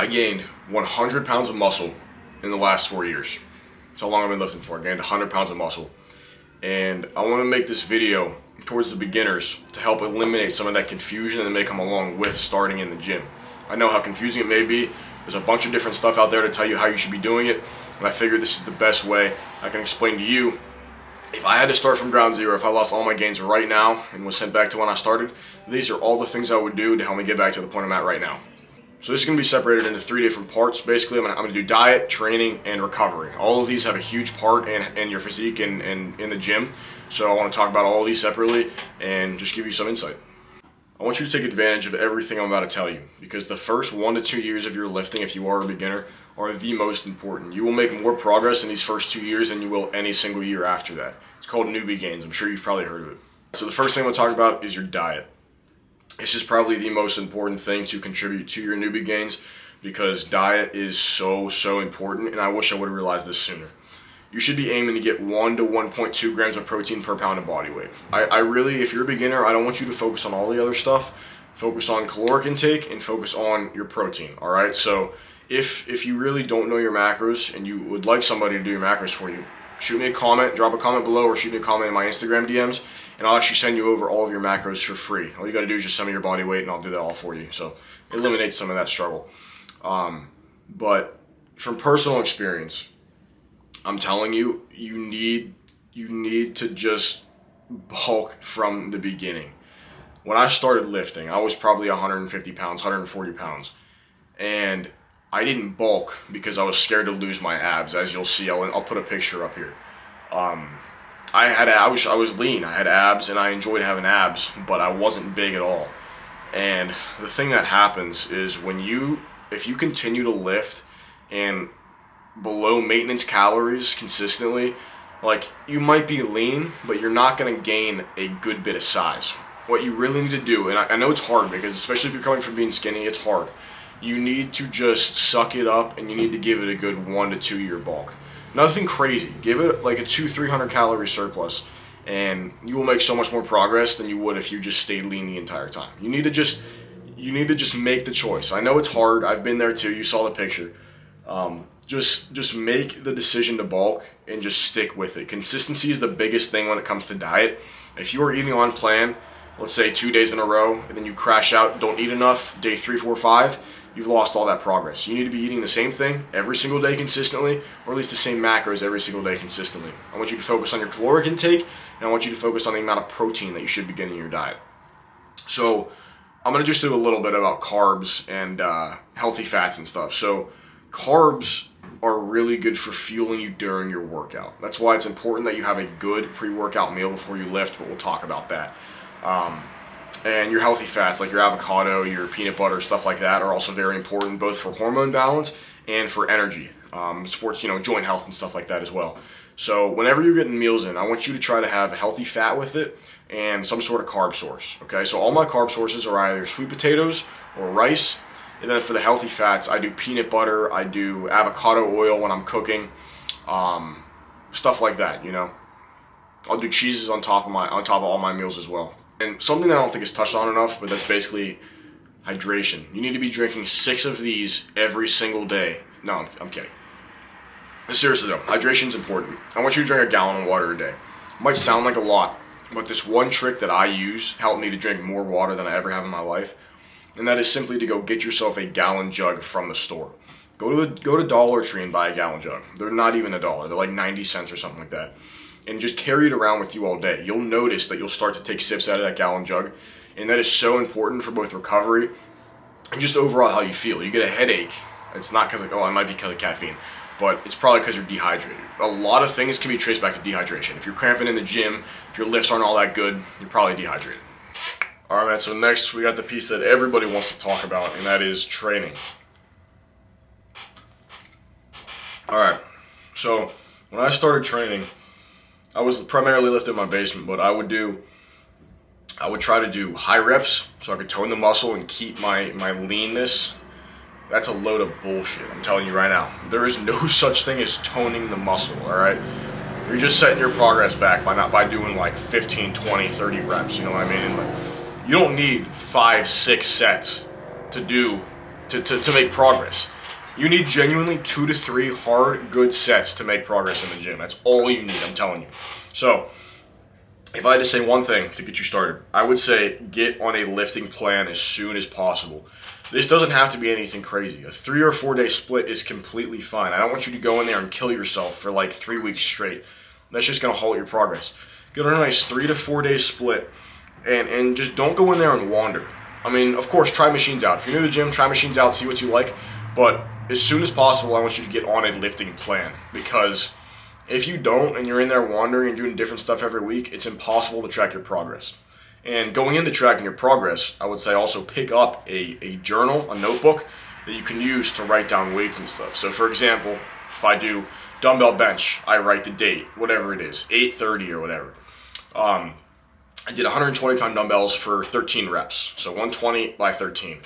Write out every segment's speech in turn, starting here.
I gained 100 pounds of muscle in the last 4 years. That's how long I've been lifting for. I gained 100 pounds of muscle. And I want to make this video towards the beginners to help eliminate some of that confusion that may come along with starting in the gym. I know how confusing it may be. There's a bunch of different stuff out there to tell you how you should be doing it, and I figured this is the best way I can explain to you. If I had to start from ground zero, if I lost all my gains right now and was sent back to when I started, these are all the things I would do to help me get back to the point I'm at right now. So this is going to be separated into 3 different parts. Basically, I'm going to do diet, training, and recovery. All of these have a huge part in your physique and in the gym. So I want to talk about all of these separately and just give you some insight. I want you to take advantage of everything I'm about to tell you, because the first 1 to 2 years of your lifting, if you are a beginner, are the most important. You will make more progress in these first 2 years than you will any single year after that. It's called newbie gains. I'm sure you've probably heard of it. So the first thing I'm going to talk about is your diet. This is probably the most important thing to contribute to your newbie gains, because diet is so important, and I wish I would have realized this sooner. You should be aiming to get 1 to 1.2 grams of protein per pound of body weight. I really, if you're a beginner, I don't want you to focus on all the other stuff. Focus on caloric intake and focus on your protein, all right? So if you really don't know your macros and you would like somebody to do your macros for you, shoot me a comment, drop a comment below, or shoot me a comment in my Instagram DMs, and I'll actually send you over all of your macros for free. All you gotta do is just send me your body weight and I'll do that all for you. So it eliminates some of that struggle. But from personal experience, I'm telling you, you need to just bulk from the beginning. When I started lifting, I was probably 150 pounds, 140 pounds. And I didn't bulk because I was scared to lose my abs, as you'll see. I'll put a picture up here. I was lean, I had abs, and I enjoyed having abs, but I wasn't big at all. And the thing that happens is if you continue to lift and below maintenance calories consistently, like, you might be lean, but you're not going to gain a good bit of size. What you really need to do, and I know it's hard, because especially if you're coming from being skinny, it's hard. You need to just suck it up, and you need to give it a good 1 to 2 year bulk. Nothing crazy. Give it like a 200-300 calorie surplus, and you will make so much more progress than you would if you just stayed lean the entire time. You need to just make the choice. I know it's hard. I've been there too. You saw the picture. Just make the decision to bulk and just stick with it. Consistency is the biggest thing when it comes to diet. If you are eating on plan, let's say 2 days in a row, and then you crash out, don't eat enough, day 3, 4, 5, you've lost all that progress. You need to be eating the same thing every single day consistently, or at least the same macros every single day consistently. I want you to focus on your caloric intake, and I want you to focus on the amount of protein that you should be getting in your diet. So I'm going to just do a little bit about carbs and healthy fats and stuff. So carbs are really good for fueling you during your workout. That's why it's important that you have a good pre-workout meal before you lift, but we'll talk about that. And your healthy fats, like your avocado, your peanut butter, stuff like that, are also very important, both for hormone balance and for energy. Sports, joint health and stuff like that as well. So whenever you're getting meals in, I want you to try to have a healthy fat with it and some sort of carb source, okay? So all my carb sources are either sweet potatoes or rice. And then for the healthy fats, I do peanut butter, I do avocado oil when I'm cooking, stuff like that, I'll do cheeses on top of all my meals as well. And something that I don't think is touched on enough, but that's basically hydration. You need to be drinking 6 of these every single day. No, I'm kidding. But seriously though, hydration is important. I want you to drink a gallon of water a day. It might sound like a lot, but this one trick that I use helped me to drink more water than I ever have in my life. And that is simply to go get yourself a gallon jug from the store. Go to Dollar Tree and buy a gallon jug. They're not even $1. They're like 90 cents or something like that. And just carry it around with you all day. You'll notice that you'll start to take sips out of that gallon jug. And that is so important for both recovery and just overall how you feel. You get a headache. It's not because, it might be because of caffeine. But it's probably because you're dehydrated. A lot of things can be traced back to dehydration. If you're cramping in the gym, if your lifts aren't all that good, you're probably dehydrated. All right, man, so next we got the piece that everybody wants to talk about, and that is training. All right, so when I started training, I was primarily lifting in my basement, but I would try to do high reps so I could tone the muscle and keep my leanness. That's a load of bullshit, I'm telling you right now. There is no such thing as toning the muscle, all right? You're just setting your progress back by doing like 15, 20, 30 reps, you know what I mean? You don't need 5, 6 sets to do to make progress. You need genuinely 2 to 3 hard, good sets to make progress in the gym. That's all you need, I'm telling you. So, if I had to say one thing to get you started, I would say get on a lifting plan as soon as possible. This doesn't have to be anything crazy. A 3 or 4 day split is completely fine. I don't want you to go in there and kill yourself for like 3 weeks straight. That's just going to halt your progress. Get on a nice 3 to 4 day split and just don't go in there and wander. I mean, of course, try machines out. If you're new to the gym, try machines out, see what you like. But as soon as possible, I want you to get on a lifting plan, because if you don't and you're in there wandering and doing different stuff every week, it's impossible to track your progress. And going into tracking your progress, I would say also pick up a journal, a notebook that you can use to write down weights and stuff. So for example, if I do dumbbell bench, I write the date, whatever it is, 8:30 or whatever. I did 120 pound dumbbells for 13 reps, so 120 by 13.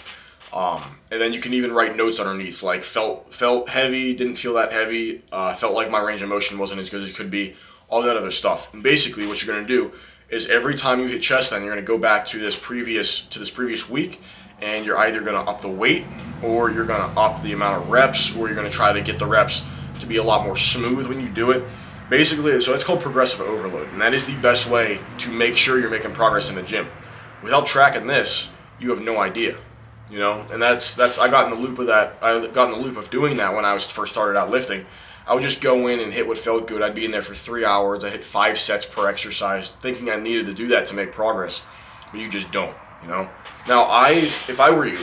And then you can even write notes underneath, like felt heavy, didn't feel that heavy, felt like my range of motion wasn't as good as it could be, all that other stuff. And basically what you're going to do is every time you hit chest, then you're going to go back to this previous week, and you're either going to up the weight, or you're going to up the amount of reps, or you're going to try to get the reps to be a lot more smooth when you do it. Basically, so it's called progressive overload, and that is the best way to make sure you're making progress in the gym. Without tracking this, you have no idea, you know. And that's I got in the loop of that. I got in the loop of doing that when I was first started out lifting. I would just go in and hit what felt good. I'd be in there for 3 hours. I hit 5 sets per exercise, thinking I needed to do that to make progress, but you just don't, you know. Now, if I were you,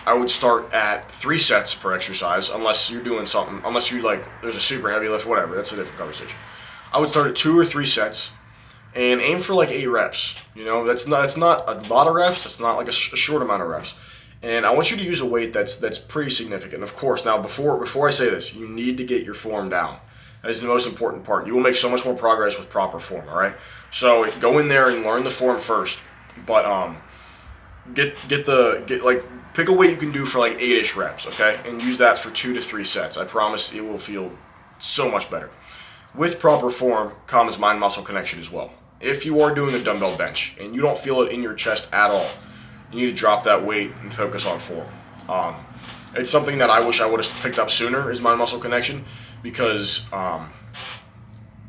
I would start at 3 sets per exercise, unless you're doing something, unless you like, there's a super heavy lift, whatever, that's a different conversation. I would start at 2 or 3 sets and aim for like 8 reps. You know, that's not a lot of reps, that's not like a short amount of reps. And I want you to use a weight that's pretty significant. Of course, now before I say this, you need to get your form down. That is the most important part. You will make so much more progress with proper form, all right? So go in there and learn the form first, but pick a weight you can do for like 8-ish reps, okay? And use that for 2 to 3 sets. I promise it will feel so much better. With proper form comes mind-muscle connection as well. If you are doing a dumbbell bench and you don't feel it in your chest at all, you need to drop that weight and focus on form. It's something that I wish I would have picked up sooner, is mind-muscle connection, because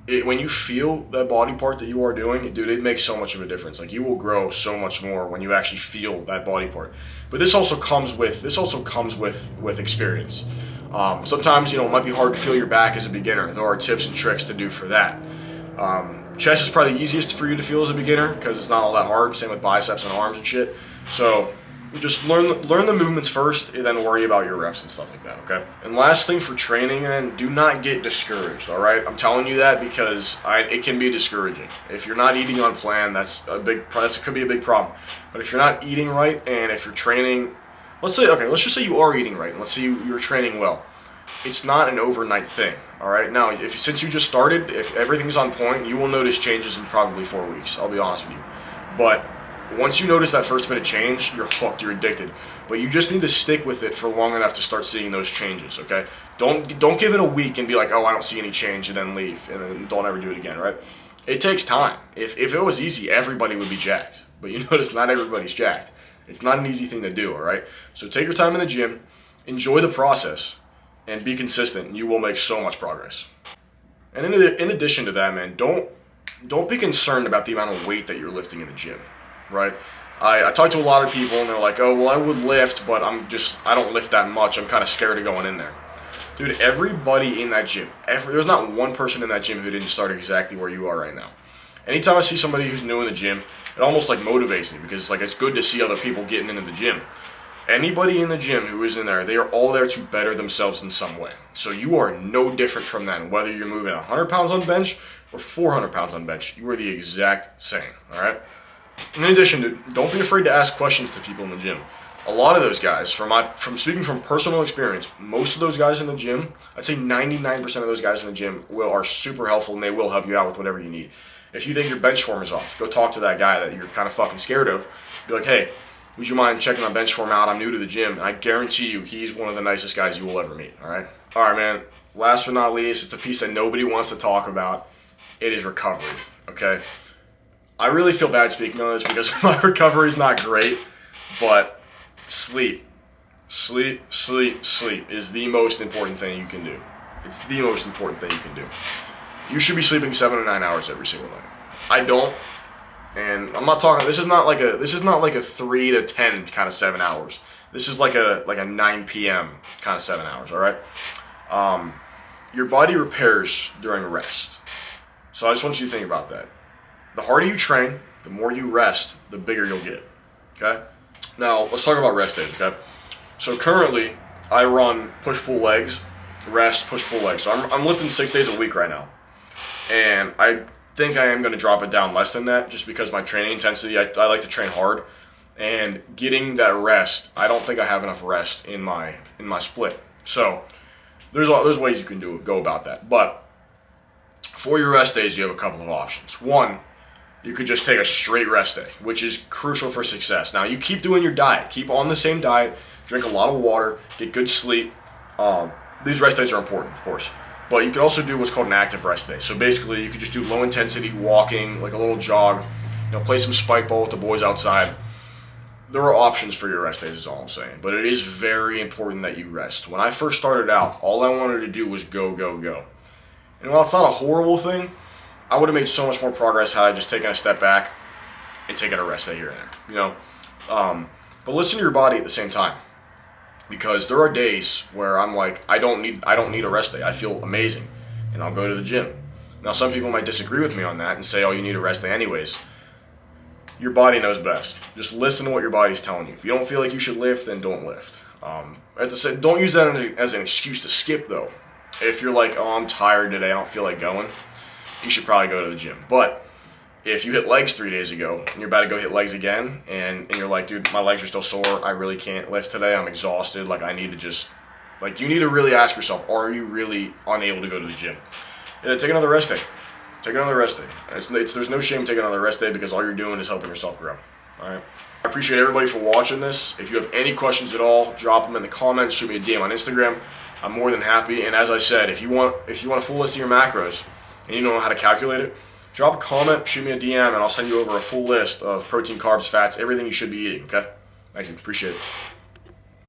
when you feel that body part that you are doing, dude, it makes so much of a difference. Like, you will grow so much more when you actually feel that body part. But this also comes with experience. Sometimes, you know, it might be hard to feel your back as a beginner. There are tips and tricks to do for that. Chest is probably the easiest for you to feel as a beginner because it's not all that hard. Same with biceps and arms and shit. So just learn the movements first, and then worry about your reps and stuff like that, okay? And last thing for training, then, do not get discouraged, all right? I'm telling you that because it can be discouraging. If you're not eating on plan, that could be a big problem. But if you're not eating right, and if you're training, let's just say you are eating right, and let's say you're training well. It's not an overnight thing, all right? Now, since you just started, if everything's on point, you will notice changes in probably 4 weeks, I'll be honest with you. But once you notice that first bit of change, you're hooked, you're addicted. But you just need to stick with it for long enough to start seeing those changes, okay? Don't give it a week and be like, oh, I don't see any change, and then leave, and then don't ever do it again, right? It takes time. If it was easy, everybody would be jacked. But you notice not everybody's jacked. It's not an easy thing to do, all right? So take your time in the gym, enjoy the process, and be consistent, and you will make so much progress. And in addition to that, man, don't be concerned about the amount of weight that you're lifting in the gym, right? I talk to a lot of people, and they're like, oh, well, I would lift, but I don't lift that much. I'm kind of scared of going in there. Dude, everybody in that gym, there's not one person in that gym who didn't start exactly where you are right now. Anytime I see somebody who's new in the gym, it almost like motivates me, because it's good to see other people getting into the gym. Anybody in the gym who is in there, they are all there to better themselves in some way. So you are no different from them. Whether you're moving 100 pounds on bench or 400 pounds on bench, you are the exact same, all right? In addition, don't be afraid to ask questions to people in the gym. A lot of those guys, from speaking from personal experience, most of those guys in the gym, I'd say 99% of those guys in the gym are super helpful, and they will help you out with whatever you need. If you think your bench form is off, go talk to that guy that you're kind of fucking scared of. Be like, hey, would you mind checking my bench form out? I'm new to the gym, and I guarantee you he's one of the nicest guys you will ever meet, all right? All right, man. Last but not least, it's the piece that nobody wants to talk about. It is recovery, okay? I really feel bad speaking on this because my recovery is not great, but sleep. Sleep, sleep, sleep is the most important thing you can do. It's the most important thing you can do. You should be sleeping 7 to 9 hours every single night. I don't, and I'm not talking. This is not like a 3 to 10 kind of 7 hours. This is like a 9 p.m. kind of 7 hours. All right. Your body repairs during rest. So I just want you to think about that. The harder you train, the more you rest, the bigger you'll get. Okay? Now, let's talk about rest days, okay? So currently, I run push-pull legs, rest, push-pull legs. So I'm lifting 6 days a week right now. And I think I am going to drop it down less than that just because my training intensity, I like to train hard. And getting that rest, I don't think I have enough rest in my split. So there's ways you can go about that. But for your rest days, you have a couple of options. One, you could just take a straight rest day, which is crucial for success. Now, you keep doing your diet. Keep on the same diet. Drink a lot of water. Get good sleep. These rest days are important, of course. But you can also do what's called an active rest day. So basically, you could just do low-intensity walking, like a little jog. Play some spike ball with the boys outside. There are options for your rest days, is all I'm saying. But it is very important that you rest. When I first started out, all I wanted to do was go, go, go. And while it's not a horrible thing, I would have made so much more progress had I just taken a step back and taken a rest day here and there, But listen to your body at the same time, because there are days where I'm like, I don't need a rest day. I feel amazing, and I'll go to the gym. Now, some people might disagree with me on that and say, oh, you need a rest day anyways. Your body knows best. Just listen to what your body's telling you. If you don't feel like you should lift, then don't lift. Don't use that as an excuse to skip, though. If you're like, oh, I'm tired today, I don't feel like going, you should probably go to the gym. But if you hit legs 3 days ago and you're about to go hit legs again, and you're like, dude, my legs are still sore, I really can't lift today, I'm exhausted, I need to just, you need to really ask yourself, are you really unable to go to the gym? Yeah, take another rest day. Take another rest day. There's no shame in taking another rest day because all you're doing is helping yourself grow. All right. I appreciate everybody for watching this. If you have any questions at all, drop them in the comments. Shoot me a DM on Instagram. I'm more than happy. And as I said, if you want a full list of your macros and you don't know how to calculate it, drop a comment, shoot me a DM, and I'll send you over a full list of protein, carbs, fats, everything you should be eating. Okay. Thank you. Appreciate it.